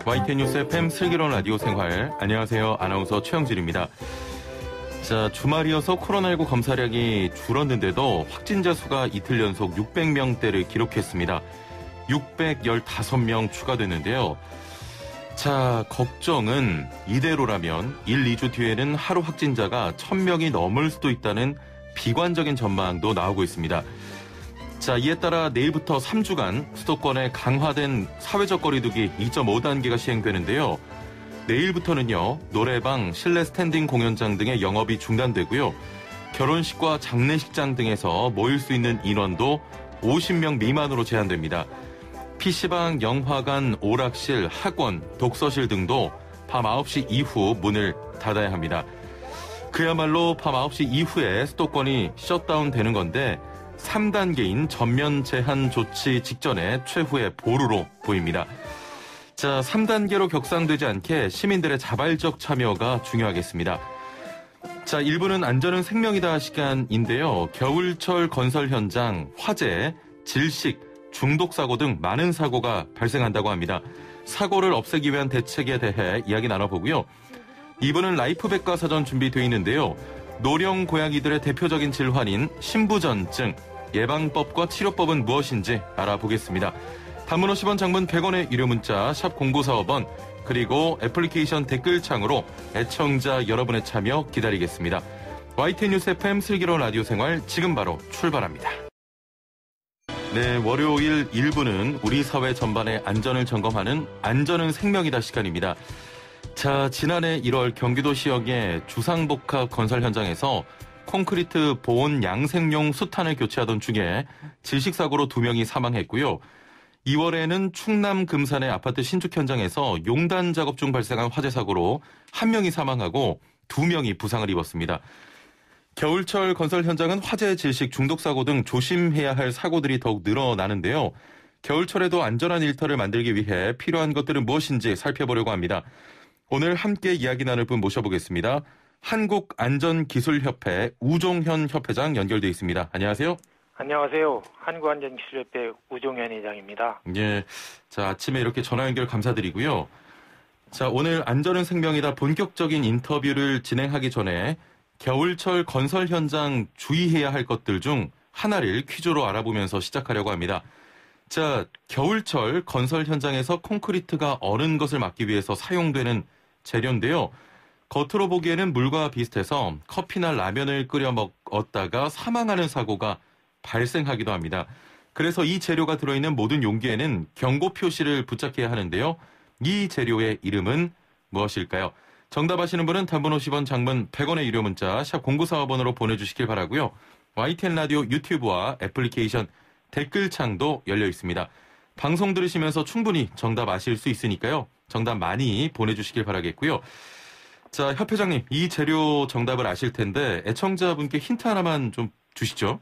YTN 뉴스 FM 슬기로운 라디오 생활. 안녕하세요. 아나운서 최영진입니다. 자, 주말이어서 코로나19 검사량이 줄었는데도 확진자 수가 이틀 연속 600명대를 기록했습니다. 615명 추가됐는데요. 자, 걱정은 이대로라면 1, 2주 뒤에는 하루 확진자가 1000명이 넘을 수도 있다는 비관적인 전망도 나오고 있습니다. 자, 이에 따라 내일부터 3주간 수도권에 강화된 사회적 거리두기 2.5단계가 시행되는데요. 내일부터는요, 노래방, 실내 스탠딩 공연장 등의 영업이 중단되고요. 결혼식과 장례식장 등에서 모일 수 있는 인원도 50명 미만으로 제한됩니다. PC방, 영화관, 오락실, 학원, 독서실 등도 밤 9시 이후 문을 닫아야 합니다. 그야말로 밤 9시 이후에 수도권이 셧다운 되는 건데 3단계인 전면 제한 조치 직전에 최후의 보루로 보입니다. 자, 3단계로 격상되지 않게 시민들의 자발적 참여가 중요하겠습니다. 자, 1부는 안전은 생명이다 시간인데요. 겨울철 건설 현장, 화재, 질식, 중독 사고 등 많은 사고가 발생한다고 합니다. 사고를 없애기 위한 대책에 대해 이야기 나눠보고요. 2부는 라이프 백과사전 준비되어 있는데요. 노령 고양이들의 대표적인 질환인 신부전증, 예방법과 치료법은 무엇인지 알아보겠습니다. 단문 50원, 장문 100원의 유료 문자 샵 0945번, 그리고 애플리케이션 댓글창으로 애청자 여러분의 참여 기다리겠습니다. YTN 뉴스 FM 슬기로운 라디오 생활 지금 바로 출발합니다. 네, 월요일 1부는 우리 사회 전반의 안전을 점검하는 안전은 생명이다 시간입니다. 자, 지난해 1월 경기도 시역의 주상복합 건설 현장에서 콘크리트 보온 양생용 수탄을 교체하던 중에 질식사고로 2명이 사망했고요. 2월에는 충남 금산의 아파트 신축 현장에서 용단 작업 중 발생한 화재 사고로 1명이 사망하고 2명이 부상을 입었습니다. 겨울철 건설 현장은 화재, 질식, 중독 사고 등 조심해야 할 사고들이 더욱 늘어나는데요. 겨울철에도 안전한 일터를 만들기 위해 필요한 것들은 무엇인지 살펴보려고 합니다. 오늘 함께 이야기 나눌 분 모셔보겠습니다. 한국안전기술협회 우종현 협회장 연결돼 있습니다. 안녕하세요. 안녕하세요. 한국안전기술협회 우종현 회장입니다. 예, 자, 아침에 이렇게 전화 연결 감사드리고요. 자, 오늘 안전은 생명이다 본격적인 인터뷰를 진행하기 전에 겨울철 건설 현장 주의해야 할 것들 중 하나를 퀴즈로 알아보면서 시작하려고 합니다. 자, 겨울철 건설 현장에서 콘크리트가 얼은 것을 막기 위해서 사용되는 재료인데요. 겉으로 보기에는 물과 비슷해서 커피나 라면을 끓여 먹었다가 사망하는 사고가 발생하기도 합니다. 그래서 이 재료가 들어있는 모든 용기에는 경고 표시를 부착해야 하는데요. 이 재료의 이름은 무엇일까요? 정답 아시는 분은 단문 50원, 장문 100원의 유료 문자 샵 0945번으로 보내주시길 바라고요. YTN 라디오 유튜브와 애플리케이션 댓글창도 열려 있습니다. 방송 들으시면서 충분히 정답 아실 수 있으니까요. 정답 많이 보내주시길 바라겠고요. 자, 협회장님, 이 재료 정답을 아실 텐데 애청자분께 힌트 하나만 좀 주시죠.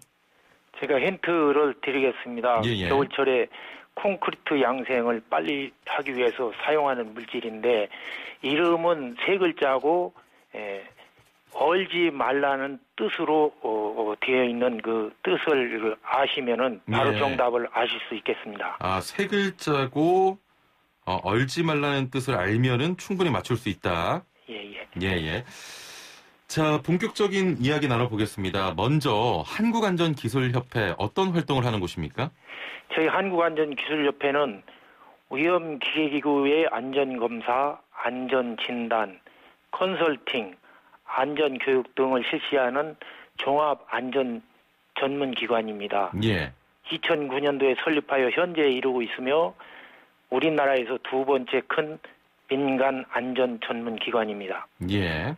제가 힌트를 드리겠습니다. 예. 겨울철에 콘크리트 양생을 빨리 하기 위해서 사용하는 물질인데 이름은 세 글자고 얼지 말라는 뜻으로 되어 있는 그 뜻을 아시면은 바로 정답을 아실 수 있겠습니다. 아, 세 글자고 얼지 말라는 뜻을 알면은 충분히 맞출 수 있다. 예. 자, 본격적인 이야기 나눠보겠습니다. 먼저 한국안전기술협회 어떤 활동을 하는 곳입니까? 저희 한국안전기술협회는 위험기계기구의 안전검사, 안전진단, 컨설팅, 안전교육 등을 실시하는 종합안전전문기관입니다. 예. 2009년도에 설립하여 현재 이루고 있으며 우리나라에서 두 번째 큰 민간 안전 전문 기관입니다. 예.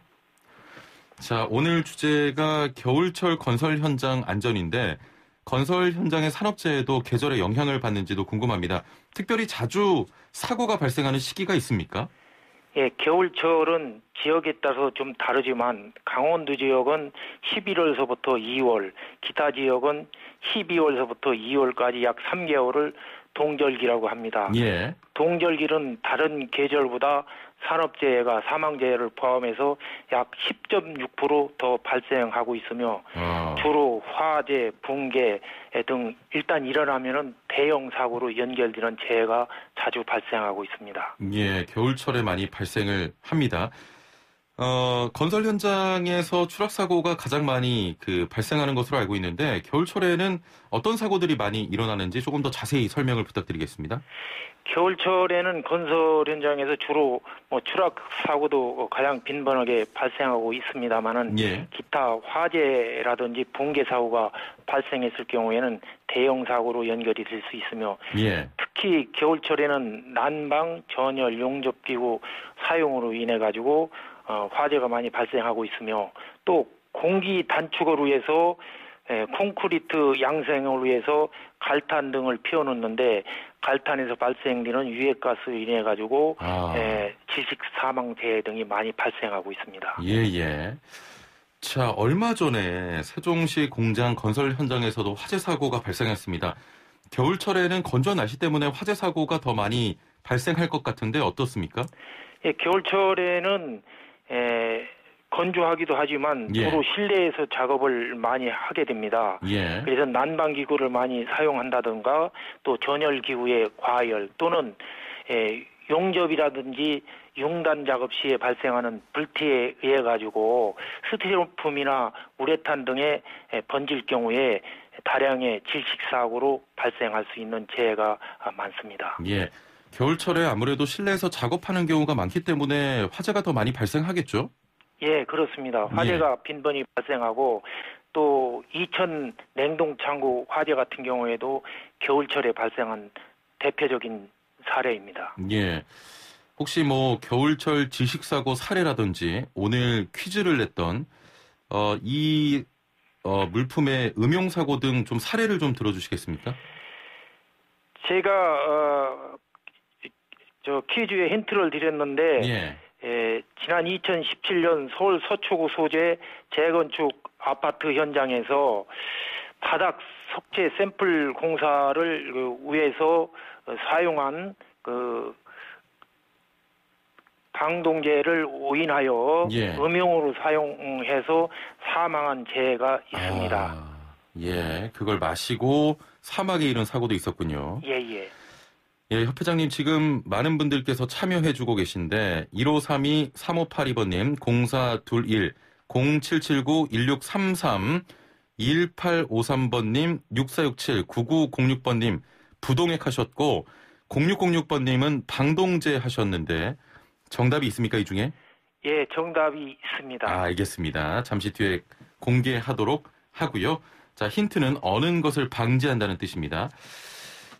자, 오늘 주제가 겨울철 건설 현장 안전인데 건설 현장의 산업재해도 계절에 영향을 받는지도 궁금합니다. 특별히 자주 사고가 발생하는 시기가 있습니까? 예, 겨울철은 지역에 따라서 좀 다르지만 강원도 지역은 11월서부터 2월, 기타 지역은 12월서부터 2월까지 약 3개월을 동절기라고 합니다. 예. 동절기는 다른 계절보다 산업재해가 사망재해를 포함해서 약 10.6% 더 발생하고 있으며 주로 화재, 붕괴 등 일단 일어나면은 대형 사고로 연결되는 재해가 자주 발생하고 있습니다. 예, 겨울철에 많이 발생을 합니다. 건설 현장에서 추락 사고가 가장 많이 발생하는 것으로 알고 있는데 겨울철에는 어떤 사고들이 많이 일어나는지 조금 더 자세히 설명을 부탁드리겠습니다. 겨울철에는 건설 현장에서 주로 추락 사고도 가장 빈번하게 발생하고 있습니다만은 예. 기타 화재라든지 붕괴 사고가 발생했을 경우에는 대형 사고로 연결이 될 수 있으며 예. 특히 겨울철에는 난방, 전열, 용접기구 사용으로 인해 가지고 화재가 많이 발생하고 있으며 또 공기 단축을 위해서 콘크리트 양생을 위해서 갈탄 등을 피워놓는데 갈탄에서 발생되는 유해가스로 인해 가지고 질식 사망 재해 등이 많이 발생하고 있습니다. 예. 자, 얼마 전에 세종시 공장 건설 현장에서도 화재 사고가 발생했습니다. 겨울철에는 건조한 날씨 때문에 화재 사고가 더 많이 발생할 것 같은데 어떻습니까? 예, 겨울철에는 건조하기도 하지만 주로 실내에서 작업을 많이 하게 됩니다. 예. 그래서 난방기구를 많이 사용한다든가 또 전열기구의 과열 또는 용접이라든지 융단 작업 시에 발생하는 불티에 의해 가지고 스티로폼이나 우레탄 등에 번질 경우에 다량의 질식 사고로 발생할 수 있는 재해가 많습니다. 예. 겨울철에 아무래도 실내에서 작업하는 경우가 많기 때문에 화재가 더 많이 발생하겠죠? 예, 그렇습니다. 화재가 빈번히 발생하고 또 이천 냉동창고 화재 같은 경우에도 겨울철에 발생한 대표적인 사례입니다. 예. 혹시 겨울철 질식사고 사례라든지 오늘 퀴즈를 냈던 이 물품의 음용사고 등 좀 사례를 좀 들어주시겠습니까? 제가 저 퀴즈에 힌트를 드렸는데 지난 2017년 서울 서초구 소재 재건축 아파트 현장에서 바닥 석재 샘플 공사를 위해서 사용한 방동제를 오인하여 음용으로 사용해서 사망한 재해가 있습니다. 예, 그걸 마시고 사망에 이른 사고도 있었군요. 예, 협회장님 지금 많은 분들께서 참여해주고 계신데 1532-3582번님, 0421, 0779-1633, 1853번님, 6467, 9906번님 부동액 하셨고 0606번님은 방동제 하셨는데 정답이 있습니까, 이 중에? 예, 정답이 있습니다. 알겠습니다. 잠시 뒤에 공개하도록 하고요. 자, 힌트는 어는 것을 방지한다는 뜻입니다.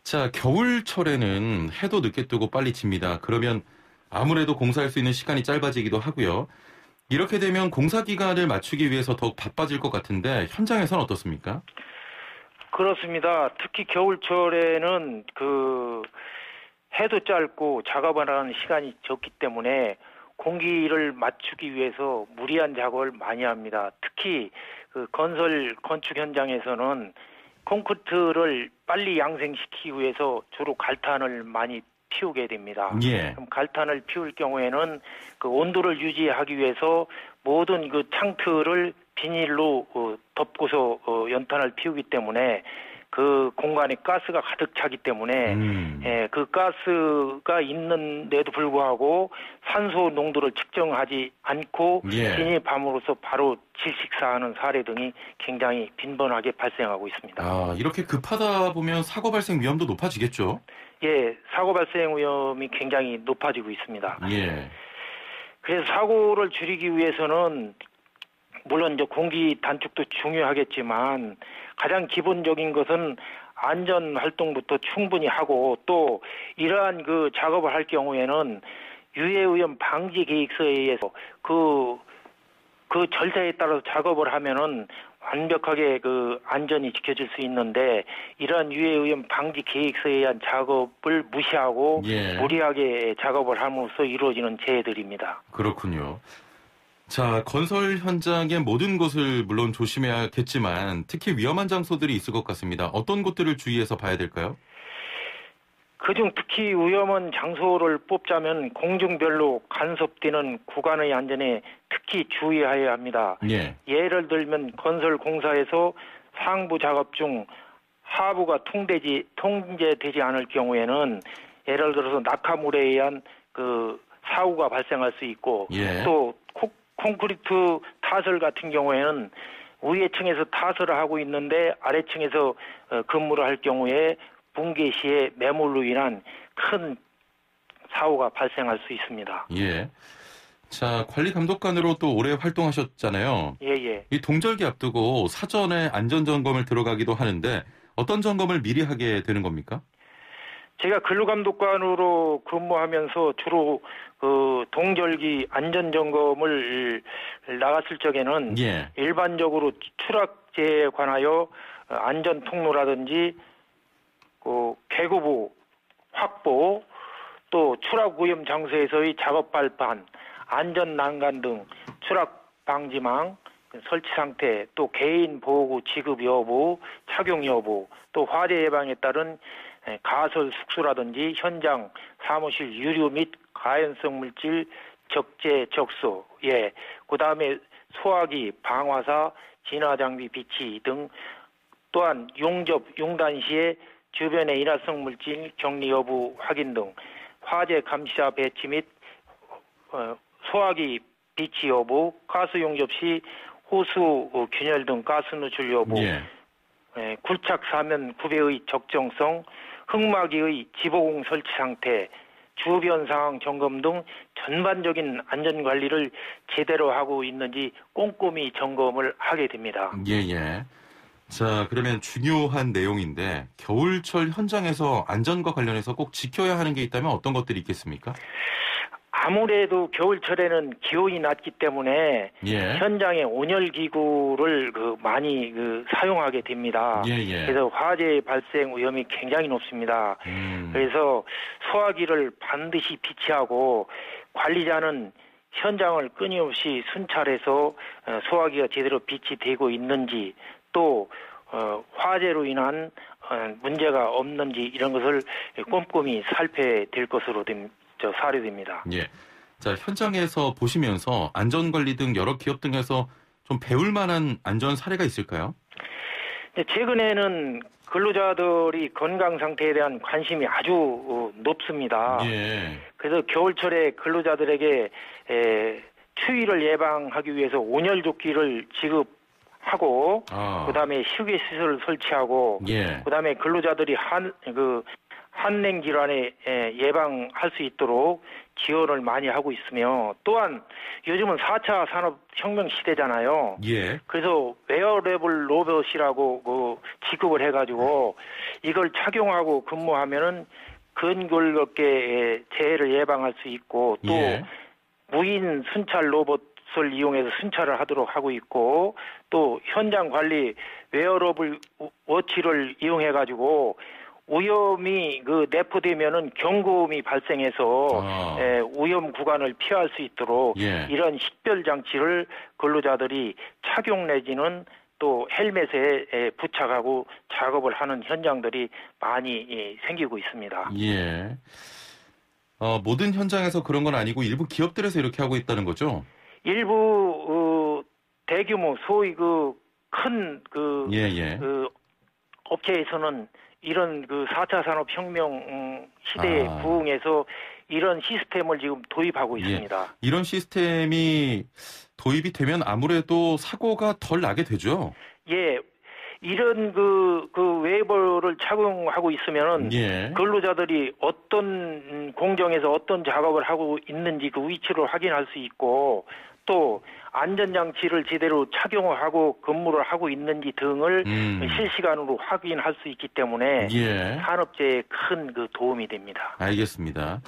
자, 겨울철에는 해도 늦게 뜨고 빨리 집니다. 그러면 아무래도 공사할 수 있는 시간이 짧아지기도 하고요. 이렇게 되면 공사 기간을 맞추기 위해서 더욱 바빠질 것 같은데 현장에서는 어떻습니까? 그렇습니다. 특히 겨울철에는 해도 짧고 작업을 하는 시간이 적기 때문에 공기를 맞추기 위해서 무리한 작업을 많이 합니다. 특히 건축 현장에서는 콘크리트를 빨리 양생시키기 위해서 주로 갈탄을 많이 피우게 됩니다. 그럼 갈탄을 피울 경우에는 온도를 유지하기 위해서 모든 창틀을 비닐로 덮고서 연탄을 피우기 때문에 그 공간에 가스가 가득 차기 때문에 그 가스가 있는데도 불구하고 산소 농도를 측정하지 않고 진입함으로써 바로 질식사하는 사례 등이 굉장히 빈번하게 발생하고 있습니다. 이렇게 급하다 보면 사고 발생 위험도 높아지겠죠? 예, 사고 발생 위험이 굉장히 높아지고 있습니다. 그래서 사고를 줄이기 위해서는 물론 이제 공기 단축도 중요하겠지만 가장 기본적인 것은 안전 활동부터 충분히 하고 또 이러한 작업을 할 경우에는 유해오염 방지 계획서에 의해서 그 절차에 따라서 작업을 하면은 완벽하게 안전이 지켜질 수 있는데 이러한 유해오염 방지 계획서에 의한 작업을 무시하고 무리하게 작업을 함으로써 이루어지는 재해들입니다. 그렇군요. 자, 건설 현장의 모든 곳을 물론 조심해야겠지만 특히 위험한 장소들이 있을 것 같습니다. 어떤 곳들을 주의해서 봐야 될까요? 그중 특히 위험한 장소를 뽑자면 공중별로 간섭되는 구간의 안전에 특히 주의해야 합니다. 예. 예를 들면 건설 공사에서 상부 작업 중 하부가 통제되지 않을 경우에는 예를 들어서 낙하물에 의한 그 사고가 발생할 수 있고 예. 또 콘크리트 타설 같은 경우에는 위에 층에서 타설을 하고 있는데 아래층에서 근무를 할 경우에 붕괴 시에 매몰로 인한 큰 사고가 발생할 수 있습니다. 예. 자, 관리 감독관으로 또 오래 활동하셨잖아요. 예. 이 동절기 앞두고 사전에 안전점검을 들어가기도 하는데 어떤 점검을 미리 하게 되는 겁니까? 제가 근로감독관으로 근무하면서 주로 그 동절기 안전점검을 나갔을 적에는 예. 일반적으로 추락제에 관하여 안전 통로라든지 그 개구부 확보 또 추락 위험 장소에서의 작업 발판, 안전 난간 등 추락 방지망 설치 상태, 또 개인 보호구 지급 여부, 착용 여부, 또 화재 예방에 따른 가설 숙소라든지 현장 사무실 유류 및 가연성 물질 적재 적소, 그다음에 소화기, 방화사, 진화 장비 비치 등 또한 용단 시에 주변의 인화성 물질 격리 여부 확인 등 화재 감시자 배치 및 소화기 비치 여부, 가스 용접 시 호수 균열 등 가스 누출 여부, 굴착 사면 구배의 적정성, 흙막이의 지보공 설치 상태, 주변 상황 점검 등 전반적인 안전 관리를 제대로 하고 있는지 꼼꼼히 점검을 하게 됩니다. 예. 자, 그러면 중요한 내용인데 겨울철 현장에서 안전과 관련해서 꼭 지켜야 하는 게 있다면 어떤 것들이 있겠습니까? 아무래도 겨울철에는 기온이 낮기 때문에 현장에 온열 기구를 많이 사용하게 됩니다. 그래서 화재 발생 위험이 굉장히 높습니다. 그래서 소화기를 반드시 비치하고 관리자는 현장을 끊임없이 순찰해서 소화기가 제대로 비치되고 있는지 또 화재로 인한 문제가 없는지 이런 것을 꼼꼼히 살펴야 될 것으로 사료됩니다. 자, 현장에서 보시면서 안전관리 등 여러 기업 등에서 좀 배울 만한 안전 사례가 있을까요? 최근에는 근로자들이 건강 상태에 대한 관심이 아주 높습니다. 그래서 겨울철에 근로자들에게 추위를 예방하기 위해서 온열조끼를 지급하고 그다음에 휴게시설을 설치하고 그다음에 근로자들이 한냉 질환에 예방할 수 있도록 지원을 많이 하고 있으며 또한 요즘은 4차 산업혁명 시대잖아요. 그래서 웨어러블 로봇이라고 지급을 해가지고 이걸 착용하고 근무하면은 근골격계 재해를 예방할 수 있고 또 무인 순찰 로봇을 이용해서 순찰을 하도록 하고 있고 또 현장 관리 웨어러블 워치를 이용해가지고 오염이 내포되면은 경고음이 발생해서 오염 구간을 피할 수 있도록 이런 식별 장치를 근로자들이 착용 내지는 또 헬멧에 부착하고 작업을 하는 현장들이 많이 생기고 있습니다. 모든 현장에서 그런 건 아니고 일부 기업들에서 이렇게 하고 있다는 거죠? 일부 대규모 소위 큰 업체에서는 이런 4차 산업혁명 시대에 부응해서 이런 시스템을 지금 도입하고 있습니다. 이런 시스템이 도입이 되면 아무래도 사고가 덜 나게 되죠? 이런 웨이버를 착용하고 있으면은 근로자들이 어떤 공정에서 어떤 작업을 하고 있는지 그 위치를 확인할 수 있고 또 안전장치를 제대로 착용하고 근무를 하고 있는지 등을 실시간으로 확인할 수 있기 때문에 산업재해에 큰 도움이 됩니다. 알겠습니다.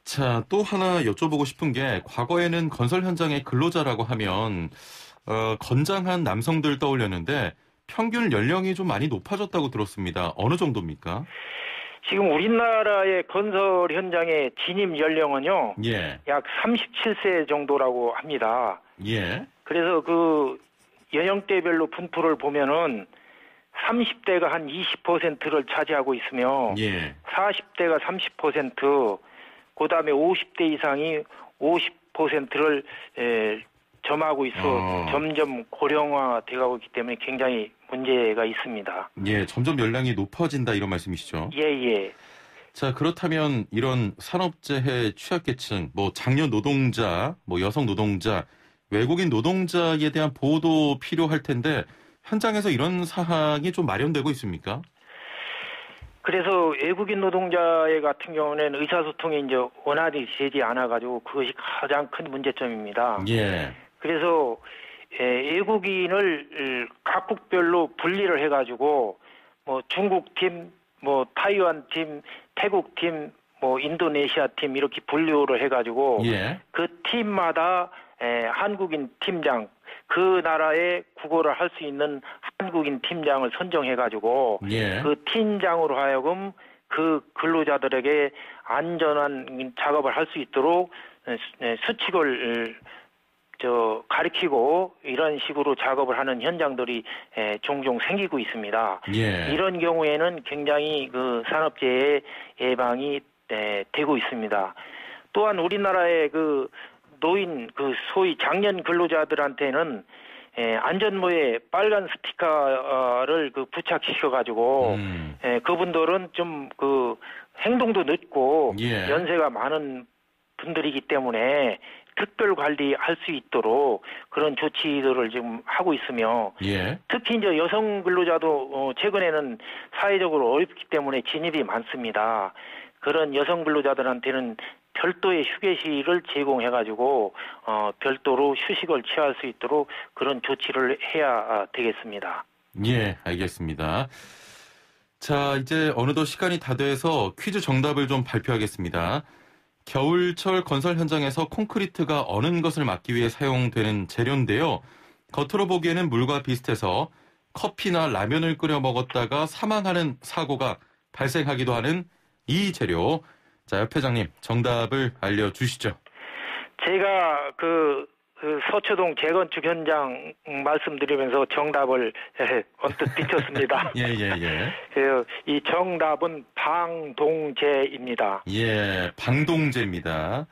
자, 또 하나 여쭤보고 싶은 게 과거에는 건설 현장의 근로자라고 하면 건장한 남성들 떠올렸는데 평균 연령이 좀 많이 높아졌다고 들었습니다. 어느 정도입니까? 지금 우리나라의 건설 현장의 진입 연령은요, 약 37세 정도라고 합니다. 그래서 연령대별로 분포를 보면은 30대가 한 20%를 차지하고 있으며 예. 40대가 30%, 그다음에 50대 이상이 50%를 점하고 있어 점점 고령화되고 있기 때문에 굉장히 문제가 있습니다. 예, 점점 연령이 높아진다 이런 말씀이시죠? 예. 자, 그렇다면 이런 산업재해 취약계층, 뭐 장년 노동자, 뭐 여성 노동자, 외국인 노동자에 대한 보호도 필요할 텐데 현장에서 이런 사항이 좀 마련되고 있습니까? 그래서 외국인 노동자의 같은 경우는 의사소통이 이제 원활히 되지 않아가지고 그것이 가장 큰 문제점입니다. 예. 그래서 외국인을 각국별로 분리를 해가지고 뭐 중국 팀, 뭐 타이완 팀, 태국 팀, 뭐 인도네시아 팀 이렇게 분류를 해가지고 예. 그 팀마다 한국인 팀장, 그 나라의 국어를 할 수 있는 한국인 팀장을 선정해가지고 예. 그 팀장으로 하여금 그 근로자들에게 안전한 작업을 할 수 있도록 수칙을 가르치고 이런 식으로 작업을 하는 현장들이 종종 생기고 있습니다. 예. 이런 경우에는 굉장히 그 산업재해 예방이 되고 있습니다. 또한 우리나라의 그 노인 그 소위 장년 근로자들한테는 안전모에 빨간 스티커를 그 부착시켜가지고 그분들은 좀 그 행동도 늦고 예. 연세가 많은 분들이기 때문에 특별 관리할 수 있도록 그런 조치들을 지금 하고 있으며 예. 특히 이제 여성 근로자도 최근에는 사회적으로 어렵기 때문에 진입이 많습니다. 그런 여성 근로자들한테는 별도의 휴게실을 제공해가지고 별도로 휴식을 취할 수 있도록 그런 조치를 해야 되겠습니다. 예, 알겠습니다. 자, 이제 어느덧 시간이 다 돼서 퀴즈 정답을 좀 발표하겠습니다. 겨울철 건설 현장에서 콘크리트가 어는 것을 막기 위해 사용되는 재료인데요. 겉으로 보기에는 물과 비슷해서 커피나 라면을 끓여 먹었다가 사망하는 사고가 발생하기도 하는 이 재료. 자, 옆 회장님 정답을 알려주시죠. 제가 그 서초동 재건축 현장 말씀드리면서 정답을 언뜻 비쳤습니다. 예. 이 정답은 방동재입니다. 예, 방동재입니다.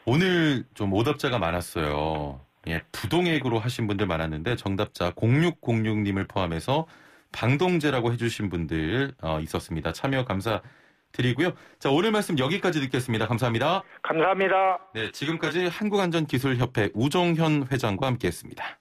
오늘 좀 오답자가 많았어요. 예, 부동액으로 하신 분들 많았는데 정답자 0606님을 포함해서 방동재라고 해주신 분들 있었습니다. 참여 감사드리고요. 자, 오늘 말씀 여기까지 듣겠습니다. 감사합니다. 감사합니다. 네, 지금까지 한국안전기술협회 우종현 회장과 함께했습니다.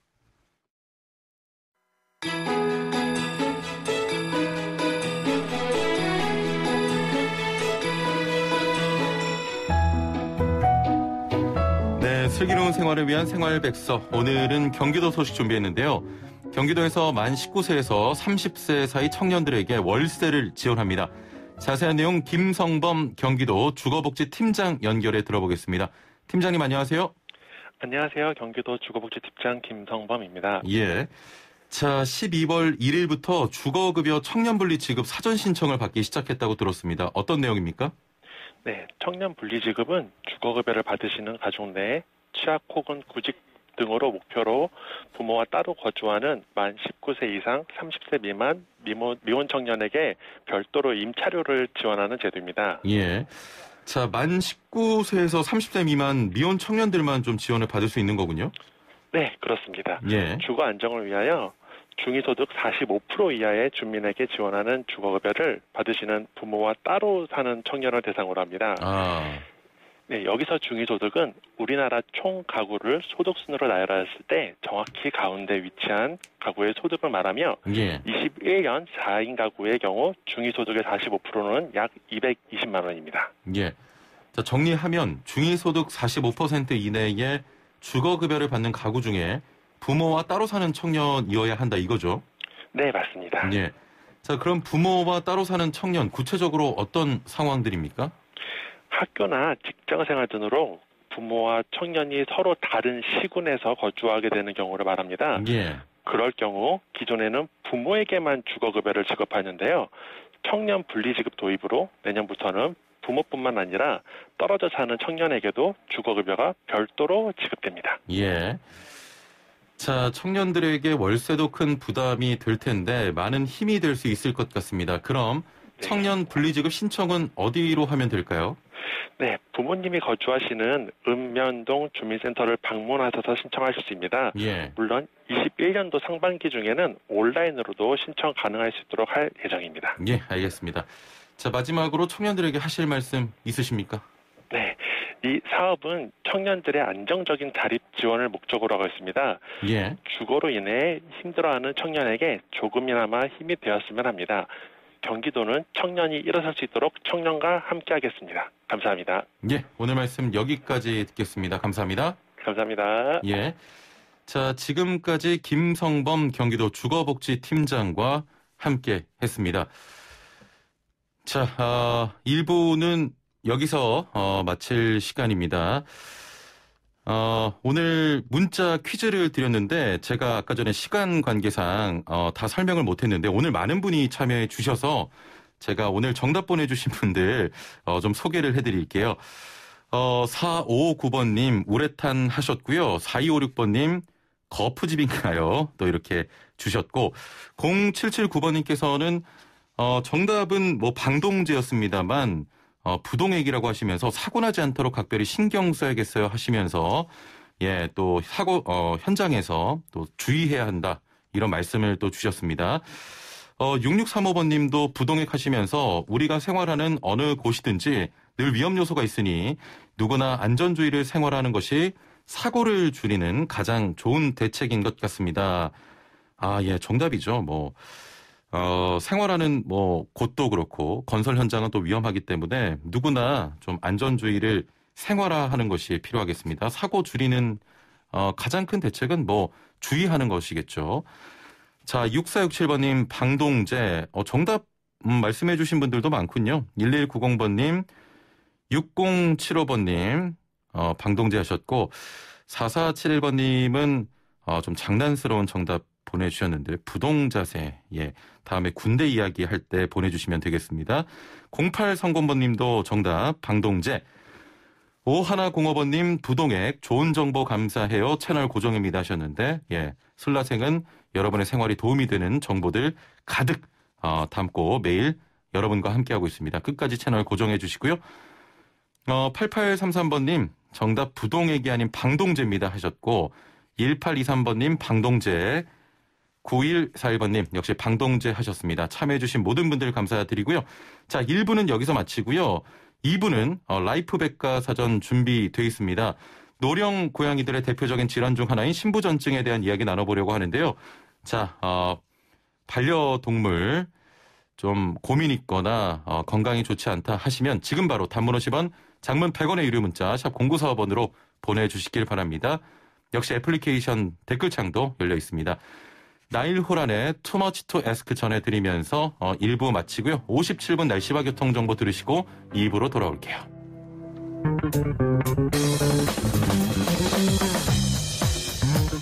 네, 슬기로운 생활을 위한 생활백서. 오늘은 경기도 소식 준비했는데요. 경기도에서 만 19세에서 30세 사이 청년들에게 월세를 지원합니다. 자세한 내용 김성범 경기도 주거복지팀장 연결해 들어보겠습니다. 팀장님 안녕하세요. 안녕하세요. 경기도 주거복지팀장 김성범입니다. 예. 자, 12월 1일부터 주거급여 청년분리 지급 사전 신청을 받기 시작했다고 들었습니다. 어떤 내용입니까? 네, 청년분리지급은 주거급여를 받으시는 가족 내에 취약 혹은 구직 등으로 목표로 부모와 따로 거주하는 만 19세 이상 30세 미만 미혼 청년에게 별도로 임차료를 지원하는 제도입니다. 예. 자, 만 19세에서 30세 미만 미혼 청년들만 좀 지원을 받을 수 있는 거군요? 네, 그렇습니다. 예. 주거 안정을 위하여 중위소득 45% 이하의 주민에게 지원하는 주거급여를 받으시는 부모와 따로 사는 청년을 대상으로 합니다. 네, 여기서 중위소득은 우리나라 총 가구를 소득순으로 나열했을 때 정확히 가운데 위치한 가구의 소득을 말하며 예. 21년 4인 가구의 경우 중위소득의 45%는 약 220만 원입니다. 예. 자, 정리하면 중위소득 45% 이내의 주거급여를 받는 가구 중에 부모와 따로 사는 청년이어야 한다 이거죠? 네, 맞습니다. 예. 자, 그럼 부모와 따로 사는 청년 구체적으로 어떤 상황들입니까? 학교나 직장생활 등으로 부모와 청년이 서로 다른 시군에서 거주하게 되는 경우를 말합니다. 예. 그럴 경우 기존에는 부모에게만 주거급여를 지급하는데요. 청년 분리지급 도입으로 내년부터는 부모뿐만 아니라 떨어져 사는 청년에게도 주거급여가 별도로 지급됩니다. 예. 자, 청년들에게 월세도 큰 부담이 될 텐데 많은 힘이 될 수 있을 것 같습니다. 그럼 청년 분리지급 신청은 어디로 하면 될까요? 네, 부모님이 거주하시는 읍면동 주민센터를 방문하셔서 신청하실 수 있습니다. 예. 물론 21년도 상반기 중에는 온라인으로도 신청 가능할 수 있도록 할 예정입니다. 예, 알겠습니다. 자, 마지막으로 청년들에게 하실 말씀 있으십니까? 네, 이 사업은 청년들의 안정적인 자립 지원을 목적으로 하고 있습니다. 예. 주거로 인해 힘들어하는 청년에게 조금이나마 힘이 되었으면 합니다. 경기도는 청년이 일어설 수 있도록 청년과 함께하겠습니다. 감사합니다. 예, 오늘 말씀 여기까지 듣겠습니다. 감사합니다. 감사합니다. 예. 자, 지금까지 김성범 경기도 주거복지팀장과 함께 했습니다. 자, 1부는 여기서 마칠 시간입니다. 오늘 문자 퀴즈를 드렸는데 제가 아까 전에 시간 관계상 다 설명을 못했는데 오늘 많은 분이 참여해 주셔서 제가 오늘 정답 보내주신 분들 좀 소개를 해드릴게요. 4559번님 우레탄 하셨고요. 4256번님 거푸집인가요? 또 이렇게 주셨고 0779번님께서는 정답은 뭐 방동제였습니다만 부동액이라고 하시면서 사고 나지 않도록 각별히 신경 써야겠어요 하시면서 예, 또 사고 현장에서 또 주의해야 한다 이런 말씀을 또 주셨습니다. 6635번님도 부동액 하시면서 우리가 생활하는 어느 곳이든지 늘 위험 요소가 있으니 누구나 안전주의를 생활하는 것이 사고를 줄이는 가장 좋은 대책인 것 같습니다. 아, 예, 정답이죠. 생활하는 곳도 그렇고 건설 현장은 또 위험하기 때문에 누구나 좀 안전주의를 생활화하는 것이 필요하겠습니다. 사고 줄이는 가장 큰 대책은 주의하는 것이겠죠. 자, 6467번님 방동제 정답 말씀해 주신 분들도 많군요. 1190번님 6075번님 방동제 하셨고 4471번님은 좀 장난스러운 정답 보내주셨는데 부동자세, 예, 다음에 군대 이야기 할 때 보내주시면 되겠습니다. 0830번님도 정답 방동제, 5105번님 부동액 좋은 정보 감사해요 채널 고정입니다 하셨는데 예, 술라생은 여러분의 생활이 도움이 되는 정보들 가득 담고 매일 여러분과 함께하고 있습니다. 끝까지 채널 고정해 주시고요. 8833번님 정답 부동액이 아닌 방동제입니다 하셨고 1823번님 방동제, 9141번님 역시 방동제 하셨습니다. 참여해주신 모든 분들 감사드리고요. 자, 1부는 여기서 마치고요. 2부는 라이프 백과사전 준비되어 있습니다. 노령 고양이들의 대표적인 질환 중 하나인 신부전증에 대한 이야기 나눠보려고 하는데요. 자, 반려동물 좀 고민 있거나 건강이 좋지 않다 하시면 지금 바로 단문 50원, 장문 100원의 유료 문자 샵 0945번으로 보내주시길 바랍니다. 역시 애플리케이션 댓글창도 열려 있습니다. 나일 호란의 Too Much to Ask 전해드리면서 1부 마치고요. 57분 날씨와 교통정보 들으시고 2부로 돌아올게요.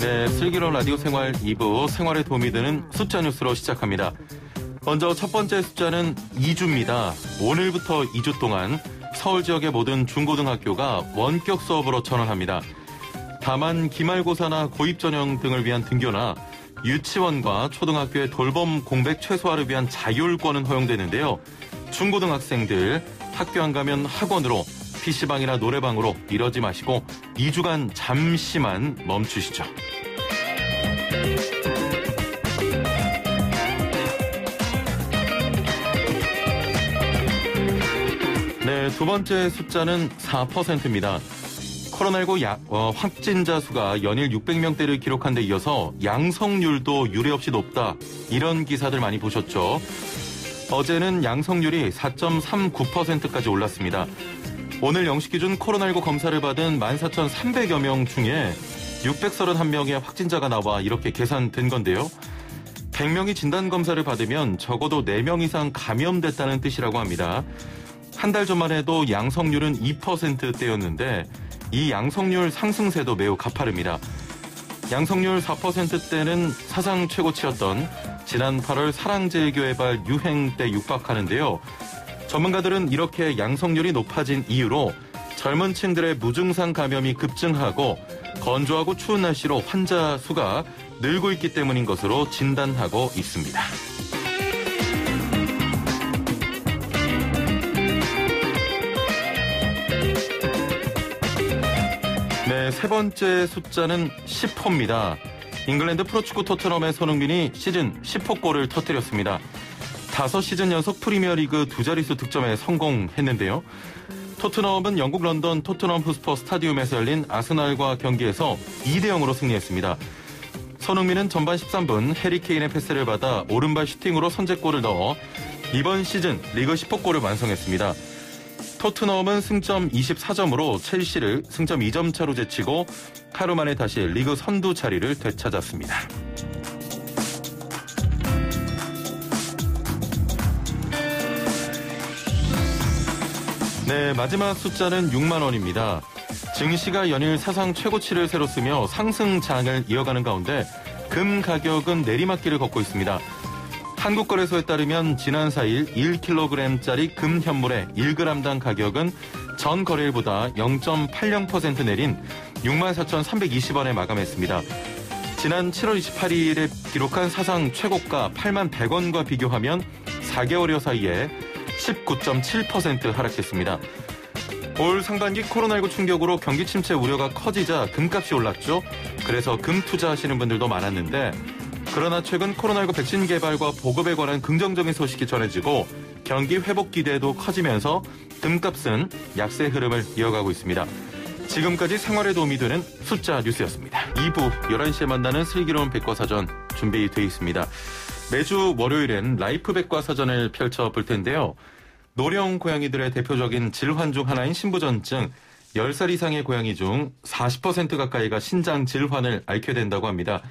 네, 슬기로운 라디오 생활 2부 생활에 도움이 되는 숫자 뉴스로 시작합니다. 먼저 첫 번째 숫자는 2주입니다. 오늘부터 2주 동안 서울 지역의 모든 중고등학교가 원격 수업으로 전환합니다. 다만 기말고사나 고입전형 등을 위한 등교나 유치원과 초등학교의 돌봄 공백 최소화를 위한 자율권은 허용되는데요. 중고등학생들 학교 안 가면 학원으로 PC방이나 노래방으로 이러지 마시고 2주간 잠시만 멈추시죠. 네, 두 번째 숫자는 4%입니다. 코로나19 확진자 수가 연일 600명대를 기록한 데 이어서 양성률도 유례없이 높다. 이런 기사들 많이 보셨죠? 어제는 양성률이 4.39%까지 올랐습니다. 오늘 0시 기준 코로나19 검사를 받은 14,300여 명 중에 631명의 확진자가 나와 이렇게 계산된 건데요. 100명이 진단검사를 받으면 적어도 4명 이상 감염됐다는 뜻이라고 합니다. 한 달 전만 해도 양성률은 2%대였는데 이 양성률 상승세도 매우 가파릅니다. 양성률 4%대는 사상 최고치였던 지난 8월 사랑제일교회발 유행 때 육박하는데요. 전문가들은 이렇게 양성률이 높아진 이유로 젊은 층들의 무증상 감염이 급증하고 건조하고 추운 날씨로 환자 수가 늘고 있기 때문인 것으로 진단하고 있습니다. 네, 세 번째 숫자는 10호입니다. 잉글랜드 프로축구 토트넘의 손흥민이 시즌 10호 골을 터뜨렸습니다. 5시즌 연속 프리미어리그 두 자릿수 득점에 성공했는데요. 토트넘은 영국 런던 토트넘 후스퍼 스타디움에서 열린 아스날과 경기에서 2대0으로 승리했습니다. 손흥민은 전반 13분 해리 케인의 패스를 받아 오른발 슈팅으로 선제골을 넣어 이번 시즌 리그 10호 골을 완성했습니다. 토트넘은 승점 24점으로 첼시를 승점 2점 차로 제치고 하루 만에 다시 리그 선두 자리를 되찾았습니다. 네, 마지막 숫자는 6만 원입니다. 증시가 연일 사상 최고치를 새로 쓰며 상승장을 이어가는 가운데 금 가격은 내리막길을 걷고 있습니다. 한국거래소에 따르면 지난 4일 1kg짜리 금 현물의 1g당 가격은 전 거래일보다 0.80% 내린 64,320원에 마감했습니다. 지난 7월 28일에 기록한 사상 최고가 8만 100원과 비교하면 4개월여 사이에 19.7% 하락했습니다. 올 상반기 코로나19 충격으로 경기 침체 우려가 커지자 금값이 올랐죠. 그래서 금 투자하시는 분들도 많았는데 그러나 최근 코로나19 백신 개발과 보급에 관한 긍정적인 소식이 전해지고 경기 회복 기대도 커지면서 금값은 약세 흐름을 이어가고 있습니다. 지금까지 생활에 도움이 되는 숫자 뉴스였습니다. 2부 11시에 만나는 슬기로운 백과사전 준비되어 있습니다. 매주 월요일엔 라이프 백과사전을 펼쳐볼 텐데요. 노령 고양이들의 대표적인 질환 중 하나인 신부전증, 10살 이상의 고양이 중 40% 가까이가 신장 질환을 앓게 된다고 합니다.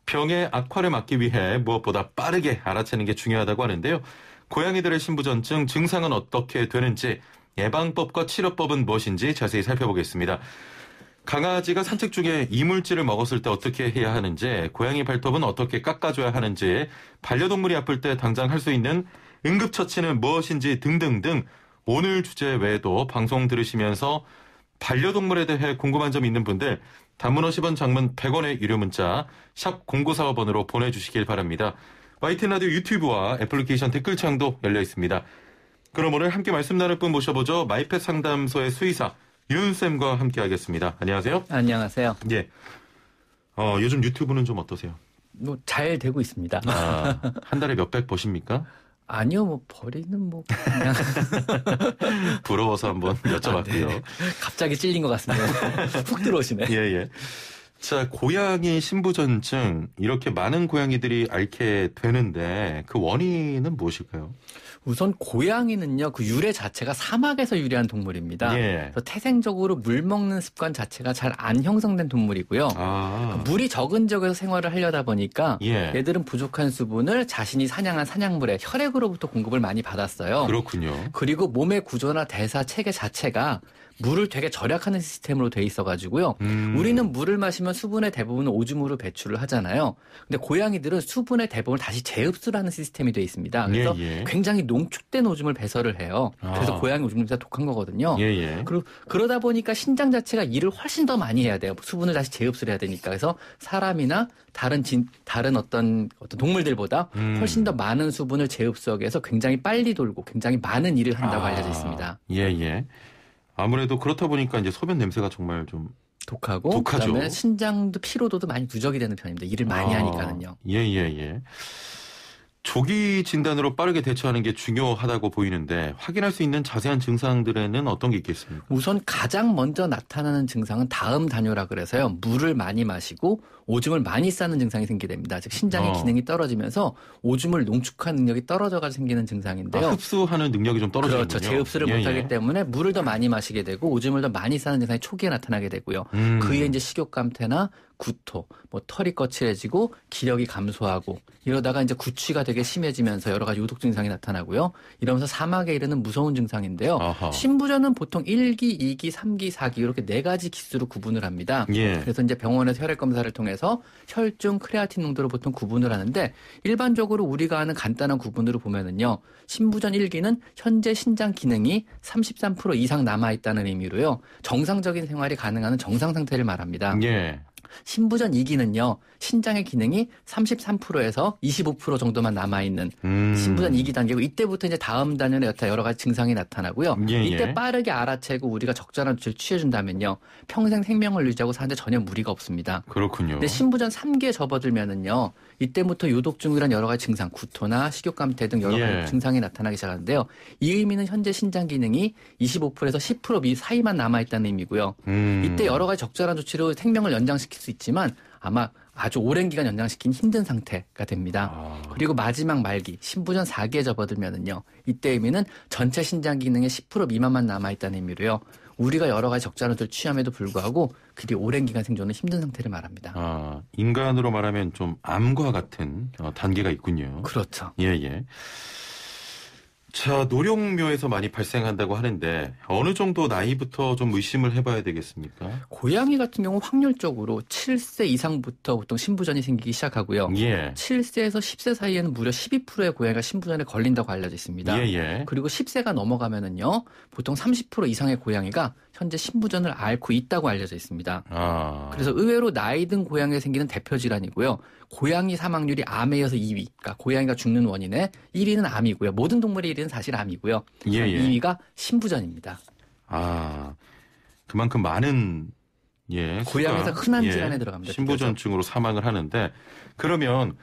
병의 악화를 막기 위해 무엇보다 빠르게 알아채는 게 중요하다고 하는데요. 고양이들의 신부전증 증상은 어떻게 되는지, 예방법과 치료법은 무엇인지 자세히 살펴보겠습니다. 강아지가 산책 중에 이물질을 먹었을 때 어떻게 해야 하는지, 고양이 발톱은 어떻게 깎아줘야 하는지, 반려동물이 아플 때 당장 할 수 있는 응급처치는 무엇인지 등등등 오늘 주제 외에도 방송 들으시면서 반려동물에 대해 궁금한 점 있는 분들 단문 50원, 장문 100원의 유료 문자 샵 0945번으로 보내주시길 바랍니다. YTN 라디오 유튜브와 애플리케이션 댓글창도 열려 있습니다. 그럼 오늘 함께 말씀 나눌 분 모셔보죠. 마이펫 상담소의 수의사 윤쌤과 함께 하겠습니다. 안녕하세요. 안녕하세요. 예. 요즘 유튜브는 좀 어떠세요? 뭐 잘 되고 있습니다. 한 달에 몇백 보십니까? 아니요, 뭐 버리는 뭐 그냥 부러워서 한번 여쭤봤고요. 네. 갑자기 찔린 것 같습니다. 훅 들어오시네. 예. 자, 고양이 신부전증 이렇게 많은 고양이들이 앓게 되는데 그 원인은 무엇일까요? 우선 고양이는요, 그 유래 자체가 사막에서 유래한 동물입니다. 예. 그래서 태생적으로 물 먹는 습관 자체가 잘 안 형성된 동물이고요. 물이 적은 지역에서 생활을 하려다 보니까 얘들은 부족한 수분을 자신이 사냥한 사냥물의 혈액으로부터 공급을 많이 받았어요. 그렇군요. 그리고 몸의 구조나 대사 체계 자체가 물을 되게 절약하는 시스템으로 돼 있어가지고요. 우리는 물을 마시면 수분의 대부분을 오줌으로 배출을 하잖아요. 근데 고양이들은 수분의 대부분을 다시 재흡수를 하는 시스템이 돼 있습니다. 그래서 굉장히 농축된 오줌을 배설을 해요. 그래서 고양이 오줌은 진짜 독한 거거든요. 그리고 그러다 보니까 신장 자체가 일을 훨씬 더 많이 해야 돼요. 수분을 다시 재흡수를 해야 되니까. 그래서 사람이나 다른 어떤 동물들보다 훨씬 더 많은 수분을 재흡수하기 위해서 굉장히 빨리 돌고 굉장히 많은 일을 한다고 알려져 있습니다. 아무래도 그렇다 보니까 이제 소변 냄새가 정말 좀 독하죠. 그다음에 신장도 피로도도 많이 누적이 되는 편입니다. 일을 많이 하니까는요. 조기 진단으로 빠르게 대처하는 게 중요하다고 보이는데 확인할 수 있는 자세한 증상들에는 어떤 게 있겠습니까? 우선 가장 먼저 나타나는 증상은 다음 단뇨라 그래서요. 물을 많이 마시고 오줌을 많이 싸는 증상이 생기게 됩니다. 즉 신장의 기능이 떨어지면서 오줌을 농축한 능력이 떨어져가지고 생기는 증상인데요. 흡수하는 능력이 좀 떨어지는군요. 그렇죠. 재흡수를 못하기 때문에 물을 더 많이 마시게 되고 오줌을 더 많이 싸는 증상이 초기에 나타나게 되고요. 그 이후에 이제 식욕감퇴나 구토, 뭐 털이 거칠해지고 기력이 감소하고 이러다가 이제 구취가 되게 심해지면서 여러 가지 요독 증상이 나타나고요. 이러면서 사막에 이르는 무서운 증상인데요. 아하. 신부전은 보통 1기, 2기, 3기, 4기 이렇게 4가지 기수로 구분을 합니다. 예. 그래서 이제 병원에서 혈액 검사를 통해서 혈중 크레아틴 농도를 보통 구분을 하는데 일반적으로 우리가 아는 간단한 구분으로 보면은요. 신부전 1기는 현재 신장 기능이 33% 이상 남아있다는 의미로요. 정상적인 생활이 가능한 정상 상태를 말합니다. 예. 신부전 2기는요. 신장의 기능이 33%에서 25% 정도만 남아있는 신부전 2기 단계고 이때부터 이제 다음 단계에 여러 가지 증상이 나타나고요. 예, 예. 이때 빠르게 알아채고 우리가 적절한 조치를 취해준다면요. 평생 생명을 유지하고 사는데 전혀 무리가 없습니다. 그렇군요. 근데 신부전 3기에 접어들면은요. 이때부터 요독증이란 여러 가지 증상, 구토나 식욕감퇴 등 여러 가지 증상이 나타나기 시작하는데요. 이 의미는 현재 신장 기능이 25%에서 10% 사이만 남아있다는 의미고요. 이때 여러 가지 적절한 조치로 생명을 연장시킬 수 있지만 아마 아주 오랜 기간 연장시키기 힘든 상태가 됩니다. 그리고 마지막 말기, 신부전 4기에 접어들면은요. 이때 의미는 전체 신장 기능의 10% 미만만 남아있다는 의미로요. 우리가 여러 가지 적절한 조치를 취함에도 불구하고 그리 오랜 기간 생존은 힘든 상태를 말합니다. 인간으로 말하면 좀 암과 같은 단계가 있군요. 그렇죠. 예. 자, 노령묘에서 많이 발생한다고 하는데 어느 정도 나이부터 좀 의심을 해봐야 되겠습니까? 고양이 같은 경우 확률적으로 7세 이상부터 보통 신부전이 생기기 시작하고요. 예. 7세에서 10세 사이에는 무려 12%의 고양이가 신부전에 걸린다고 알려져 있습니다. 예. 그리고 10세가 넘어가면은요, 보통 30% 이상의 고양이가 현재 신부전을 앓고 있다고 알려져 있습니다. 그래서 의외로 나이 든 고양이에 생기는 대표 질환이고요. 고양이 사망률이 암에 이어서 2위, 그러니까 고양이가 죽는 원인의 1위는 암이고요. 모든 동물의 1위는 사실 암이고요. 2위가 신부전입니다. 그만큼 많은 고양이에서 흔한 질환에 들어갑니다. 신부전증으로 사망을 하는데 그러면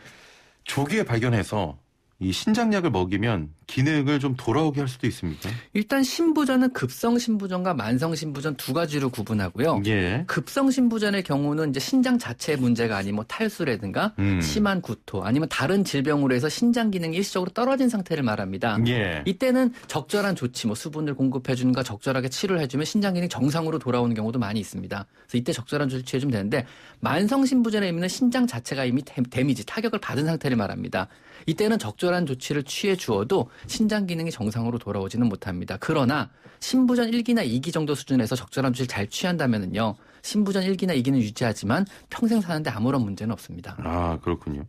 조기에 발견해서 이 신장약을 먹이면 기능을 좀 돌아오게 할 수도 있습니까? 일단 신부전은 급성 신부전과 만성 신부전 두 가지로 구분하고요. 예. 급성 신부전의 경우는 이제 신장 자체의 문제가 아닌 뭐 탈수라든가 심한 구토 아니면 다른 질병으로 해서 신장 기능이 일시적으로 떨어진 상태를 말합니다. 예. 이때는 적절한 조치, 뭐 수분을 공급해 주는 거 적절하게 치료를 해주면 신장 기능이 정상으로 돌아오는 경우도 많이 있습니다. 그래서 이때 적절한 조치 취해주면 되는데 만성 신부전의 의미는 신장 자체가 이미 데미지, 타격을 받은 상태를 말합니다. 이때는 적절한 조치를 취해 주어도 신장 기능이 정상으로 돌아오지는 못합니다. 그러나 신부전 1기나 2기 정도 수준에서 적절한 조치를 잘 취한다면은요. 신부전 1기나 2기는 유지하지만 평생 사는데 아무런 문제는 없습니다. 그렇군요.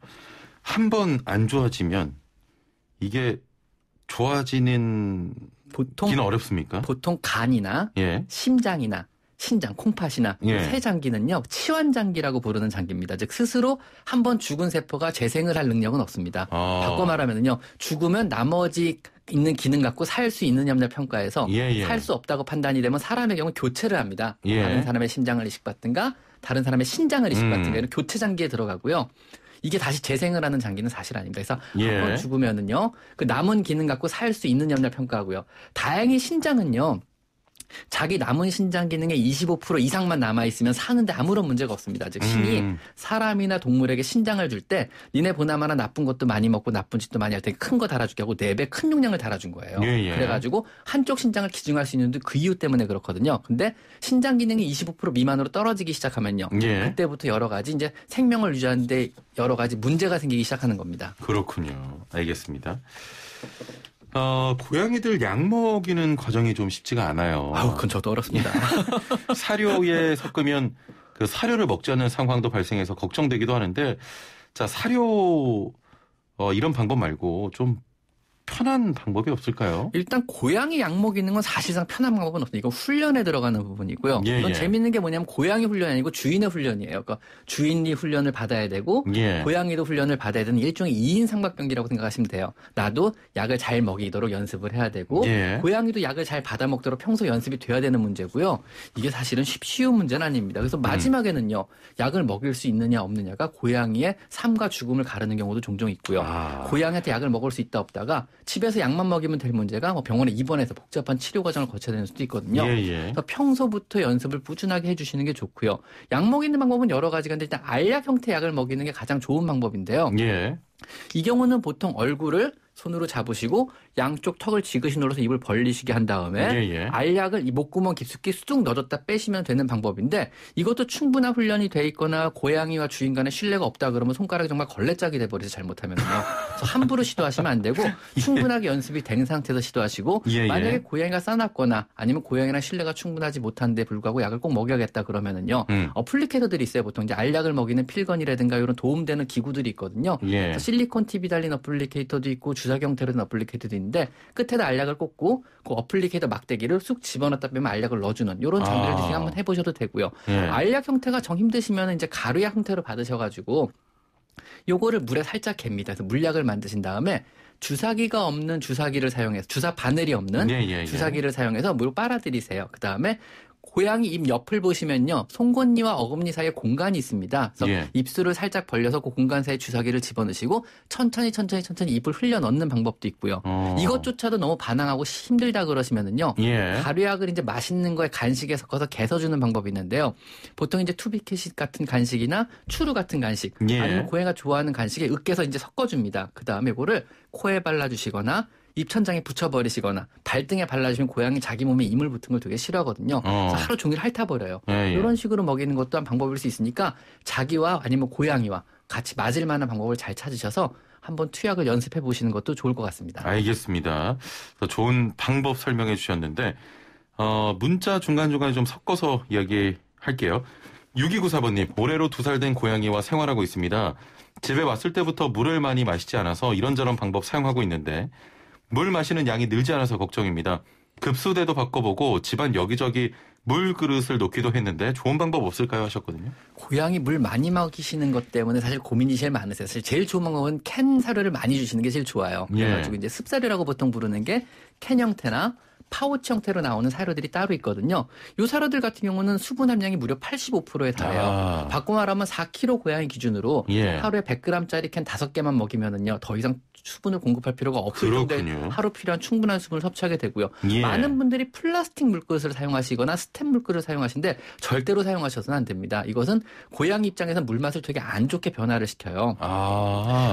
한 번 안 좋아지면 이게 좋아지는 기는 어렵습니까? 보통 간이나 심장이나 신장, 콩팥이나 새 장기는요. 치환장기라고 부르는 장기입니다. 즉 스스로 한번 죽은 세포가 재생을 할 능력은 없습니다. 바꿔 말하면요. 죽으면 나머지 있는 기능 갖고 살 수 있느냐 없느냐 평가에서 살 수 없다고 판단이 되면 사람의 경우 교체를 합니다. 다른 사람의 심장을 이식받든가 다른 사람의 신장을 이식받든가 이런 교체 장기에 들어가고요. 이게 다시 재생을 하는 장기는 사실 아닙니다. 그래서 한번 죽으면은요. 그 남은 기능 갖고 살 수 있느냐 없느냐 평가하고요. 다행히 신장은요. 자기 남은 신장 기능의 25% 이상만 남아있으면 사는데 아무런 문제가 없습니다. 즉 신이 사람이나 동물에게 신장을 줄 때 니네 보나마나 나쁜 것도 많이 먹고 나쁜 짓도 많이 할 때 큰 거 달아주게 하고 4배 큰 용량을 달아준 거예요. 그래가지고 한쪽 신장을 기증할 수 있는데 그 이유 때문에 그렇거든요. 근데 신장 기능이 25% 미만으로 떨어지기 시작하면요. 그때부터 여러 가지 이제 생명을 유지하는데 여러 가지 문제가 생기기 시작하는 겁니다. 그렇군요. 알겠습니다. 고양이들 약 먹이는 과정이 좀 쉽지가 않아요. 그건 저도 어렵습니다. 사료에 섞으면 그 사료를 먹지 않는 상황도 발생해서 걱정되기도 하는데, 자, 사료, 이런 방법 말고 좀 편한 방법이 없을까요? 일단 고양이 약 먹이는 건 사실상 편한 방법은 없습니다. 이건 훈련에 들어가는 부분이고요. 이건 재밌는 게 뭐냐면 고양이 훈련이 아니고 주인의 훈련이에요. 그러니까 주인이 훈련을 받아야 되고 고양이도 훈련을 받아야 되는 일종의 2인 삼각경기라고 생각하시면 돼요. 나도 약을 잘 먹이도록 연습을 해야 되고 고양이도 약을 잘 받아 먹도록 평소 연습이 돼야 되는 문제고요. 이게 사실은 쉬운 문제는 아닙니다. 그래서 마지막에는요. 약을 먹일 수 있느냐 없느냐가 고양이의 삶과 죽음을 가르는 경우도 종종 있고요. 고양이한테 약을 먹을 수 있다 없다가 집에서 약만 먹이면 될 문제가 병원에 입원해서 복잡한 치료 과정을 거쳐야 되는 수도 있거든요. 그래서 평소부터 연습을 꾸준하게 해주시는 게 좋고요. 약 먹이는 방법은 여러 가지가 있는데 일단 알약 형태 약을 먹이는 게 가장 좋은 방법인데요. 이 경우는 보통 얼굴을 손으로 잡으시고 양쪽 턱을 지그시 눌러서 입을 벌리시게 한 다음에 알약을 이 목구멍 깊숙이 쑥 넣어줬다 빼시면 되는 방법인데 이것도 충분한 훈련이 돼 있거나 고양이와 주인 간에 신뢰가 없다 그러면 손가락이 정말 걸레짝이 돼버려서 잘못하면요. 그래서 함부로 시도하시면 안 되고 충분하게 연습이 된 상태에서 시도하시고 만약에 고양이가 싸놨거나 아니면 고양이랑 신뢰가 충분하지 못한데 불구하고 약을 꼭 먹여야겠다 그러면은요. 어플리케이터들이 있어요. 보통 이제 알약을 먹이는 필건이라든가 이런 도움되는 기구들이 있거든요. 그래서 실리콘 팁이 달린 어플리케이터도 있고 주사기 형태로 된 어플리케이터도 있는데 끝에다 알약을 꽂고 그 어플리케이터 막대기를 쑥 집어넣다 빼면 알약을 넣어주는 이런 장비를 한번 해보셔도 되고요. 알약 형태가 정 힘드시면 이제 가루약 형태로 받으셔가지고 요거를 물에 살짝 갭니다. 그래서 물약을 만드신 다음에 주사기가 없는 주사기를 사용해서 주사 바늘이 없는 주사기를 사용해서 물 빨아들이세요. 그 다음에 고양이 입 옆을 보시면요. 송곳니와 어금니 사이에 공간이 있습니다. 그래서 입술을 살짝 벌려서 그 공간 사이에 주사기를 집어넣으시고 천천히 입을 흘려 넣는 방법도 있고요. 이것조차도 너무 반항하고 힘들다 그러시면은요. 가루약을 이제 맛있는 거에 간식에 섞어서 개서주는 방법이 있는데요. 보통 이제 투비켓 같은 간식이나 추루 같은 간식 아니면 고양이가 좋아하는 간식에 으깨서 이제 섞어줍니다. 그 다음에 이거를 코에 발라주시거나 입천장에 붙여버리시거나 발등에 발라주시면 고양이 자기 몸에 이물 붙은 걸 되게 싫어하거든요. 그래서 하루 종일 핥아버려요. 이런 식으로 먹이는 것도 한 방법일 수 있으니까 자기와 아니면 고양이와 같이 맞을 만한 방법을 잘 찾으셔서 한번 투약을 연습해 보시는 것도 좋을 것 같습니다. 알겠습니다. 좋은 방법 설명해 주셨는데 문자 중간중간에 좀 섞어서 이야기할게요. 6294번님, 올해로 2살 된 고양이와 생활하고 있습니다. 집에 왔을 때부터 물을 많이 마시지 않아서 이런저런 방법 사용하고 있는데 물 마시는 양이 늘지 않아서 걱정입니다. 급수대도 바꿔보고 집안 여기저기 물 그릇을 놓기도 했는데 좋은 방법 없을까요? 하셨거든요. 고양이 물 많이 먹이시는 것 때문에 사실 고민이 제일 많으세요. 사실 제일 좋은 방법은 캔 사료를 많이 주시는 게 제일 좋아요. 그래가지고 이제 습사료라고 보통 부르는 게 캔 형태나 파우치 형태로 나오는 사료들이 따로 있거든요. 이 사료들 같은 경우는 수분 함량이 무려 85%에 달해요. 바꿔 말하면 4kg 고양이 기준으로 하루에 100g짜리 캔 5개만 먹이면은요. 더 이상 수분을 공급할 필요가 없을 정도의 하루 필요한 충분한 수분을 섭취하게 되고요. 많은 분들이 플라스틱 물그릇을 사용하시거나 스텐 물그릇을 사용하시는데 절대로 사용하셔서는 안 됩니다. 이것은 고양이 입장에서 물맛을 되게 안 좋게 변화를 시켜요.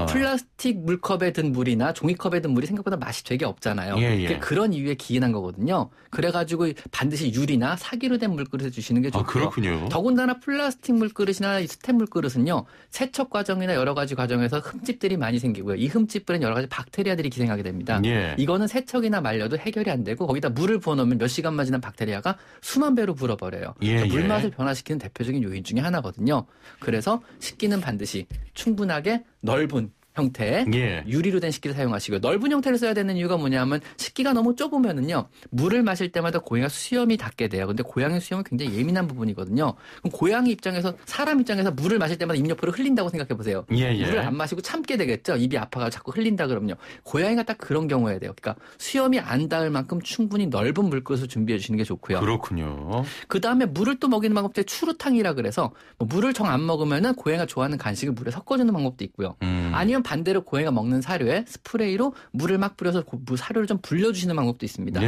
플라스틱 물컵에 든 물이나 종이컵에 든 물이 생각보다 맛이 되게 없잖아요. 그런 이유에 기인한 거거든요. 그래가지고 반드시 유리나 사기로 된 물그릇을 주시는 게 좋고요. 그렇군요. 더군다나 플라스틱 물그릇이나 스텐 물그릇은요. 세척 과정이나 여러 가지 과정에서 흠집들이 많이 생기고요. 이 흠집들은 여러 가지 박테리아들이 기생하게 됩니다. 이거는 세척이나 말려도 해결이 안 되고 거기다 물을 부어놓으면 몇 시간만 지난 박테리아가 수만 배로 불어버려요. 물맛을 변화시키는 대표적인 요인 중에 하나거든요. 그래서 식기는 반드시 충분하게 넓은 형태의 유리로 된 식기를 사용하시고요. 넓은 형태를 써야 되는 이유가 뭐냐면 식기가 너무 좁으면은요. 물을 마실 때마다 고양이가 수염이 닿게 돼요. 근데 고양이 수염은 굉장히 예민한 부분이거든요. 그럼 고양이 입장에서 사람 입장에서 물을 마실 때마다 입 옆으로 흘린다고 생각해 보세요. 물을 안 마시고 참게 되겠죠. 입이 아파가지고 자꾸 흘린다 그러면요. 고양이가 딱 그런 경우에 돼요. 그러니까 수염이 안 닿을 만큼 충분히 넓은 물그릇을 준비해 주시는 게 좋고요. 그렇군요. 그다음에 물을 또 먹이는 방법 중에 추루탕이라 그래서 물을 정 안 먹으면은 고양이가 좋아하는 간식을 물에 섞어주는 방법도 있고요. 아니면 반대로 고양이가 먹는 사료에 스프레이로 물을 막 뿌려서 사료를 좀 불려주시는 방법도 있습니다.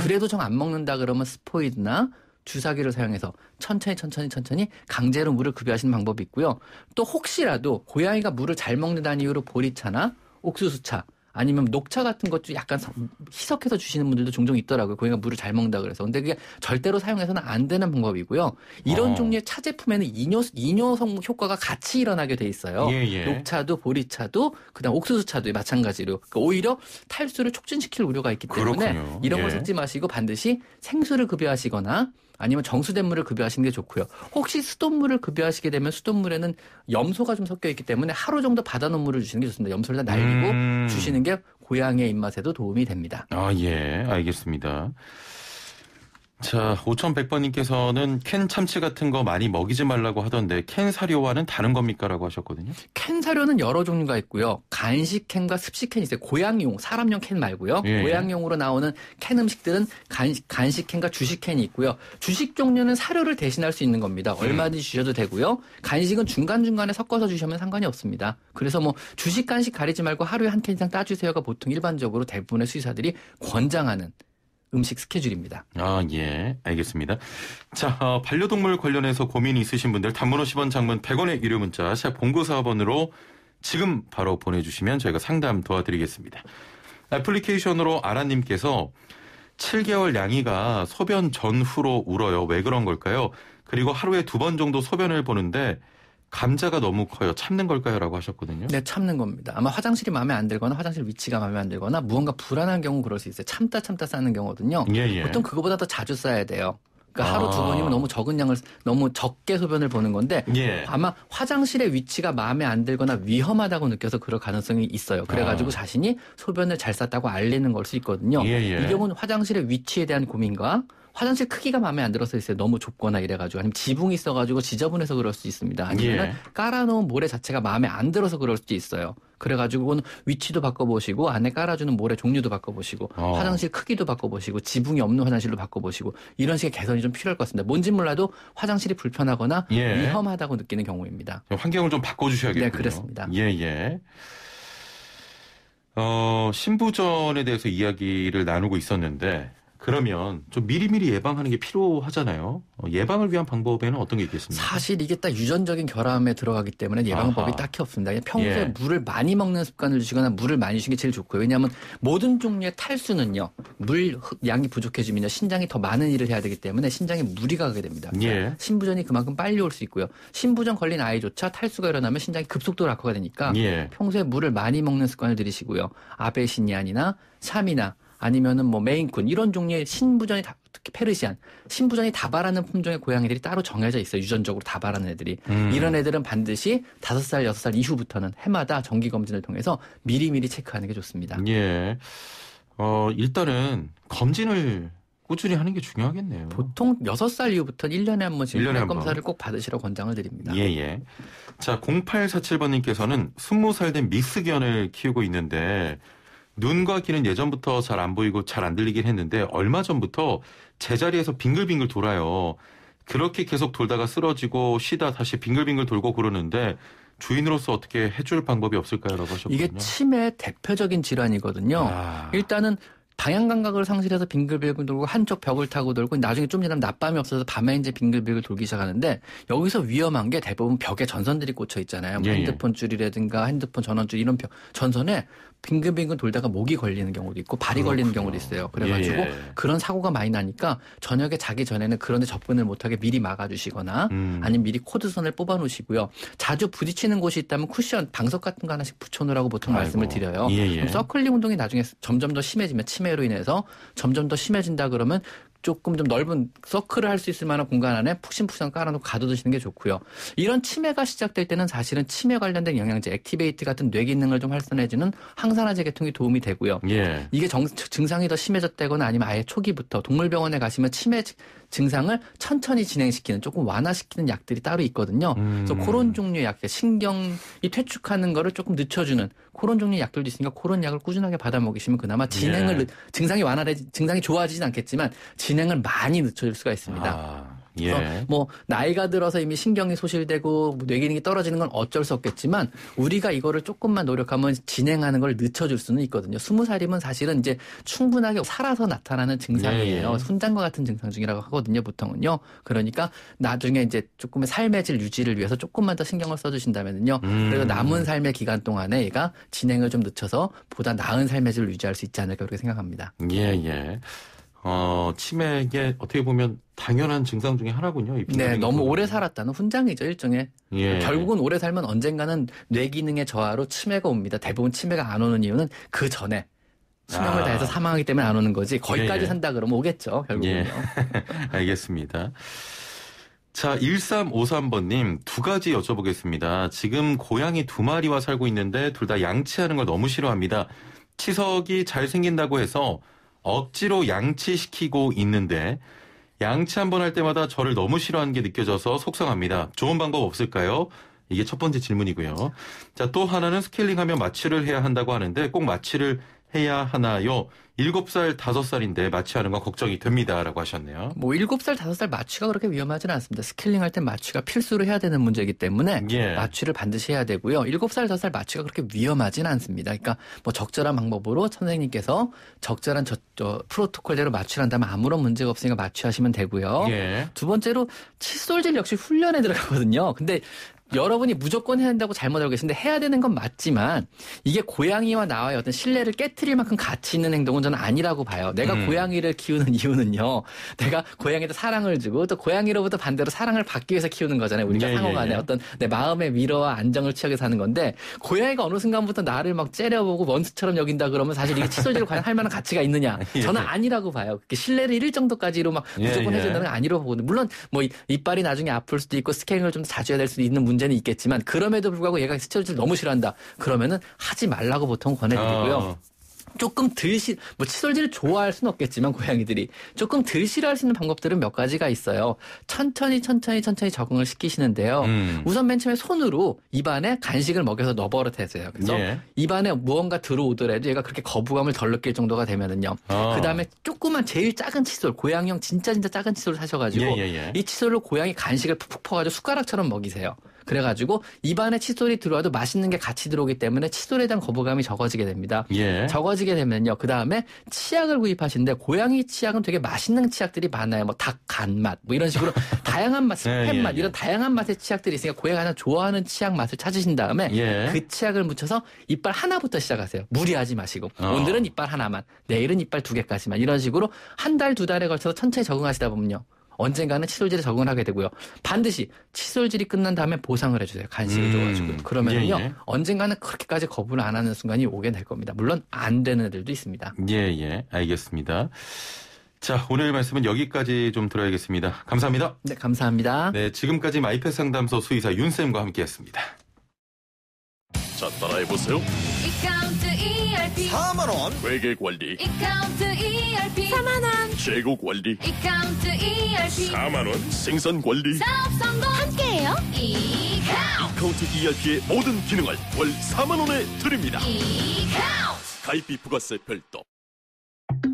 그래도 정 안 먹는다 그러면 스포이드나 주사기를 사용해서 천천히 강제로 물을 급여하시는 방법이 있고요. 또 혹시라도 고양이가 물을 잘 먹는다는 이유로 보리차나 옥수수차 아니면 녹차 같은 것 좀 약간 희석해서 주시는 분들도 종종 있더라고요. 고양이가 물을 잘 먹는다 그래서. 근데 그게 절대로 사용해서는 안 되는 방법이고요. 이런 종류의 차 제품에는 이뇨성 효과가 같이 일어나게 돼 있어요. 녹차도 보리차도 그다음 옥수수차도 마찬가지로. 그러니까 오히려 탈수를 촉진시킬 우려가 있기 때문에 이런 걸 섞지 마시고 반드시 생수를 급여하시거나 아니면 정수된 물을 급여하시는 게 좋고요. 혹시 수돗물을 급여하시게 되면 수돗물에는 염소가 좀 섞여 있기 때문에 하루 정도 받아놓은 물을 주시는 게 좋습니다. 염소를 다 날리고 주시는 게 고양이의 입맛에도 도움이 됩니다. 알겠습니다. 자, 5100번님께서는 캔 참치 같은 거 많이 먹이지 말라고 하던데 캔 사료와는 다른 겁니까? 라고 하셨거든요. 캔 사료는 여러 종류가 있고요. 간식 캔과 습식 캔이 있어요. 고양이용, 사람용 캔 말고요. 고양이용으로 나오는 캔 음식들은 간식 캔과 주식 캔이 있고요. 주식 종류는 사료를 대신할 수 있는 겁니다. 얼마든지 주셔도 되고요. 간식은 중간중간에 섞어서 주시면 상관이 없습니다. 그래서 주식 간식 가리지 말고 하루에 한 캔 이상 따주세요가 보통 일반적으로 대부분의 수의사들이 권장하는 음식 스케줄입니다. 알겠습니다. 자, 반려동물 관련해서 고민이 있으신 분들 단문 50원, 장문 100원의 유료 문자 샵 0945번으로 지금 바로 보내주시면 저희가 상담 도와드리겠습니다. 애플리케이션으로 아라님께서 7개월 양이가 소변 전후로 울어요. 왜 그런 걸까요? 그리고 하루에 2번 정도 소변을 보는데 감자가 너무 커요. 참는 걸까요? 라고 하셨거든요. 네, 참는 겁니다. 아마 화장실이 마음에 안 들거나 화장실 위치가 마음에 안 들거나 무언가 불안한 경우 그럴 수 있어요. 참다 싸는 경우거든요. 예. 보통 그거보다 더 자주 싸야 돼요. 그러니까 하루 2번이면 너무 적은 양을 너무 적게 소변을 보는 건데 아마 화장실의 위치가 마음에 안 들거나 위험하다고 느껴서 그럴 가능성이 있어요. 그래가지고 자신이 소변을 잘 쌌다고 알리는 걸 수 있거든요. 이 경우는 화장실의 위치에 대한 고민과 화장실 크기가 마음에 안 들어서 있어요. 너무 좁거나 이래가지고 아니면 지붕이 있어가지고 지저분해서 그럴 수 있습니다. 아니면 깔아놓은 모래 자체가 마음에 안 들어서 그럴 수도 있어요. 그래가지고 그건 위치도 바꿔보시고 안에 깔아주는 모래 종류도 바꿔보시고 화장실 크기도 바꿔보시고 지붕이 없는 화장실로 바꿔보시고 이런 식의 개선이 좀 필요할 것 같습니다. 뭔지 몰라도 화장실이 불편하거나 위험하다고 느끼는 경우입니다. 환경을 좀 바꿔주셔야겠군요. 네, 그렇습니다. 신부전에 대해서 이야기를 나누고 있었는데 그러면 좀 미리미리 예방하는 게 필요하잖아요. 예방을 위한 방법에는 어떤 게 있겠습니까? 사실 이게 딱 유전적인 결함에 들어가기 때문에 예방법이 딱히 없습니다. 평소에 물을 많이 먹는 습관을 주시거나 물을 많이 주시는 게 제일 좋고요. 왜냐하면 모든 종류의 탈수는요. 물 양이 부족해지면 신장이 더 많은 일을 해야 되기 때문에 신장에 무리가 가게 됩니다. 신부전이 그만큼 빨리 올 수 있고요. 신부전 걸린 아이조차 탈수가 일어나면 신장이 급속도로 악화가 되니까 평소에 물을 많이 먹는 습관을 들이시고요. 아베시니안이나 샴이나 아니면은 메인쿤 이런 종류의 신부전이 특히 페르시안 신부전이 다발하는 품종의 고양이들이 따로 정해져 있어요. 유전적으로 다발하는 애들이. 이런 애들은 반드시 5살, 6살 이후부터는 해마다 정기 검진을 통해서 미리미리 체크하는 게 좋습니다. 일단은 검진을 꾸준히 하는 게 중요하겠네요. 보통 6살 이후부터는 1년에 한 번씩 검사를 꼭 받으시라고 권장을 드립니다. 자, 0847번님께서는 20살 된 믹스견을 키우고 있는데 눈과 귀는 예전부터 잘 안 보이고 잘 안 들리긴 했는데 얼마 전부터 제자리에서 빙글빙글 돌아요. 그렇게 계속 돌다가 쓰러지고 쉬다 다시 빙글빙글 돌고 그러는데 주인으로서 어떻게 해줄 방법이 없을까요? 라고 하셨거든요. 이게 치매의 대표적인 질환이거든요. 일단은 방향 감각을 상실해서 빙글빙글 돌고 한쪽 벽을 타고 돌고 나중에 좀 지나면 낮밤이 없어서 밤에 이제 빙글빙글 돌기 시작하는데 여기서 위험한 게 대부분 벽에 전선들이 꽂혀 있잖아요. 핸드폰 줄이라든가 핸드폰 전원줄 이런 전선에 빙글빙글 돌다가 목이 걸리는 경우도 있고 발이 걸리는 경우도 있어요. 그래가지고 그런 사고가 많이 나니까 저녁에 자기 전에는 그런 데 접근을 못하게 미리 막아주시거나 아니면 미리 코드선을 뽑아놓으시고요. 자주 부딪히는 곳이 있다면 쿠션, 방석 같은 거 하나씩 붙여놓으라고 보통 말씀을 드려요. 그럼 서클링 운동이 나중에 점점 더 심해지면 치매로 인해서 점점 더 심해진다 그러면 조금 좀 넓은 서클을 할 수 있을 만한 공간 안에 푹신푹신 깔아놓고 가둬두시는 게 좋고요. 이런 치매가 시작될 때는 사실은 치매 관련된 영양제, 액티베이트 같은 뇌 기능을 좀 활성화해주는 항산화제 계통이 도움이 되고요. 이게 증상이 더 심해졌다거나 아니면 아예 초기부터 동물병원에 가시면 치매 증상을 천천히 진행시키는 조금 완화시키는 약들이 따로 있거든요. 그래서 그런 종류의 약, 신경이 퇴축하는 거를 조금 늦춰주는 그런 종류의 약들도 있으니까 그런 약을 꾸준하게 받아 먹이시면 그나마 증상이 증상이 좋아지진 않겠지만 진행을 많이 늦춰줄 수가 있습니다. 그래서 나이가 들어서 이미 신경이 소실되고 뇌 기능이 떨어지는 건 어쩔 수 없겠지만 우리가 이거를 조금만 노력하면 진행하는 걸 늦춰줄 수는 있거든요. 20살이면 사실은 이제 충분하게 살아서 나타나는 증상이에요. 순장과 같은 증상 중이라고 하거든요, 보통은요. 그러니까 나중에 이제 조금의 삶의 질 유지를 위해서 조금만 더 신경을 써주신다면요. 그래서 남은 삶의 기간 동안에 얘가 진행을 좀 늦춰서 보다 나은 삶의 질을 유지할 수 있지 않을까 그렇게 생각합니다. 치매에 어떻게 보면 당연한 증상 중에 하나군요. 네, 너무 오래 살았다는 훈장이죠, 일종의. 결국은 오래 살면 언젠가는 뇌 기능의 저하로 치매가 옵니다. 대부분 치매가 안 오는 이유는 그 전에 수명을 다해서 사망하기 때문에 안 오는 거지. 거기까지 산다 그러면 오겠죠, 결국은요. 알겠습니다. 자, 1353번님 2가지 여쭤보겠습니다. 지금 고양이 2마리와 살고 있는데 둘 다 양치하는 걸 너무 싫어합니다. 치석이 잘 생긴다고 해서 억지로 양치시키고 있는데 양치 한번 할 때마다 저를 너무 싫어하는 게 느껴져서 속상합니다. 좋은 방법 없을까요? 이게 첫 번째 질문이고요. 자, 또 하나는 스케일링하면 마취를 해야 한다고 하는데 꼭 마취를 해야 하나요? 7살, 5살인데 마취하는 건 걱정이 됩니다라고 하셨네요. 뭐 7살, 5살 마취가 그렇게 위험하지는 않습니다. 스케일링 할 때 마취가 필수로 해야 되는 문제이기 때문에 예. 마취를 반드시 해야 되고요. 7살, 5살 마취가 그렇게 위험하지는 않습니다. 그러니까 뭐 적절한 방법으로 선생님께서 적절한 프로토콜대로 마취를 한다면 아무런 문제가 없으니까 마취하시면 되고요. 예. 두 번째로 칫솔질 역시 훈련에 들어가거든요. 근데 여러분이 무조건 해야 한다고 잘못 알고 계신데 해야 되는 건 맞지만 이게 고양이와 나와의 어떤 신뢰를 깨트릴 만큼 가치 있는 행동은 저는 아니라고 봐요. 내가 고양이를 키우는 이유는요. 내가 고양이한테 사랑을 주고 또 고양이로부터 반대로 사랑을 받기 위해서 키우는 거잖아요. 우리가 상호간에 어떤 내 마음의 위로와 안정을 취하기 위해서 하는 건데 고양이가 어느 순간부터 나를 막 째려보고 원수처럼 여긴다 그러면 사실 이게 칫솔질을 과연 할 만한 가치가 있느냐. 저는 아니라고 봐요. 신뢰를 잃을 정도까지로 막 무조건 해준다는 건 아니라고 보거든요. 물론 뭐 이빨이 나중에 아플 수도 있고 스케일링을 좀 자주 해야 될 수도 있는 문제는 있겠지만 그럼에도 불구하고 얘가 칫솔질 너무 싫어한다. 그러면은 하지 말라고 보통 권해드리고요. 조금 뭐 칫솔질을 좋아할 수는 없겠지만 고양이들이 조금 덜 싫어할 수 있는 방법들은 몇 가지가 있어요. 천천히 적응을 시키시는데요. 우선 맨 처음에 손으로 입안에 간식을 먹여서 넣어버릇해서요. 그래서 입안에 무언가 들어오더라도 얘가 그렇게 거부감을 덜 느낄 정도가 되면은요. 그 다음에 조그만 제일 작은 칫솔, 고양이용 진짜 작은 칫솔을 사셔가지고 이 칫솔로 고양이 간식을 푹푹 퍼가지고 숟가락처럼 먹이세요. 그래가지고 입안에 칫솔이 들어와도 맛있는 게 같이 들어오기 때문에 칫솔에 대한 거부감이 적어지게 됩니다. 적어지게 되면요. 그 다음에 치약을 구입하시는데 고양이 치약은 되게 맛있는 치약들이 많아요. 뭐 닭 간 맛, 뭐 이런 식으로 다양한 맛, 스팸 맛 이런 다양한 맛의 치약들이 있으니까 고양이가 가장 좋아하는 치약 맛을 찾으신 다음에 그 치약을 묻혀서 이빨 하나부터 시작하세요. 무리하지 마시고 오늘은 이빨 하나만, 내일은 이빨 2개까지만 이런 식으로 한 달, 2달에 걸쳐서 천천히 적응하시다 보면요. 언젠가는 칫솔질에 적응을 하게 되고요. 반드시 칫솔질이 끝난 다음에 보상을 해주세요. 간식을 줘가지고. 그러면요. 언젠가는 그렇게까지 거부를 안 하는 순간이 오게 될 겁니다. 물론 안 되는 애들도 있습니다. 알겠습니다. 자, 오늘 말씀은 여기까지 좀 들어야겠습니다. 감사합니다. 네, 감사합니다. 네, 지금까지 마이펫 상담소 수의사 윤쌤과 함께했습니다. 자, 따라해보세요. 이카운트 ERP 4만원 회계관리, 이카운트 ERP 4만원 재고관리, 이카운트 ERP 4만원 생산관리. 사업 성공 함께해요. 이카운트 ERP의 모든 기능을 월 4만원에 드립니다. 이카운트 가입비 부가세 별도.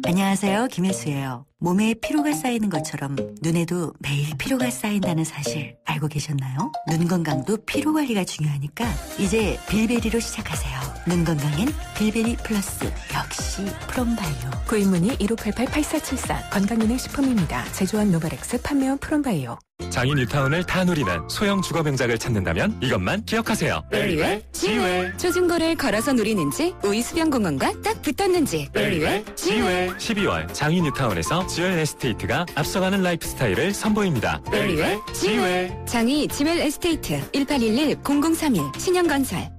안녕하세요. 김혜수예요. 몸에 피로가 쌓이는 것처럼 눈에도 매일 피로가 쌓인다는 사실 알고 계셨나요? 눈 건강도 피로 관리가 중요하니까 이제 빌베리로 시작하세요. 눈 건강엔 빌베리 플러스, 역시 프롬바이오. 구입문의 1588-8474 건강기능식품입니다. 제조원 노바렉스, 판매원 프롬바이오. 장인 뉴타운을 다 누리는 소형 주거명작을 찾는다면 이것만 기억하세요. 베리웰 지웰. 초중고를 걸어서 누리는지 우이수변공원과 딱 붙었는지 베리웰 지웰. 12월 장인 뉴타운에서 지웰 에스테이트가 앞서가는 라이프 스타일을 선보입니다. 베리웰 지웰. 장이 지웰 에스테이트 1811-0031 신영건설.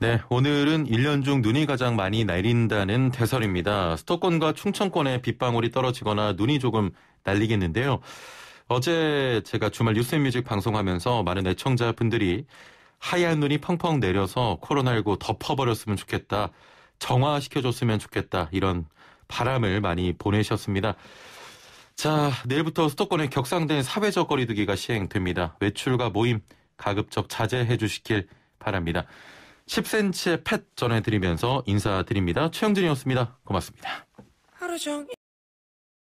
네, 오늘은 1년 중 눈이 가장 많이 내린다는 대설입니다. 수도권과 충청권에 빗방울이 떨어지거나 눈이 조금 날리겠는데요. 어제 제가 주말 뉴스앤뮤직 방송하면서 많은 애청자분들이 하얀 눈이 펑펑 내려서 코로나19 덮어버렸으면 좋겠다, 정화시켜줬으면 좋겠다, 이런 바람을 많이 보내셨습니다. 자, 내일부터 수도권에 격상된 사회적 거리두기가 시행됩니다. 외출과 모임 가급적 자제해 주시길 바랍니다. 10cm의 펫 전해드리면서 인사드립니다. 최영진이었습니다. 고맙습니다. 하루 종일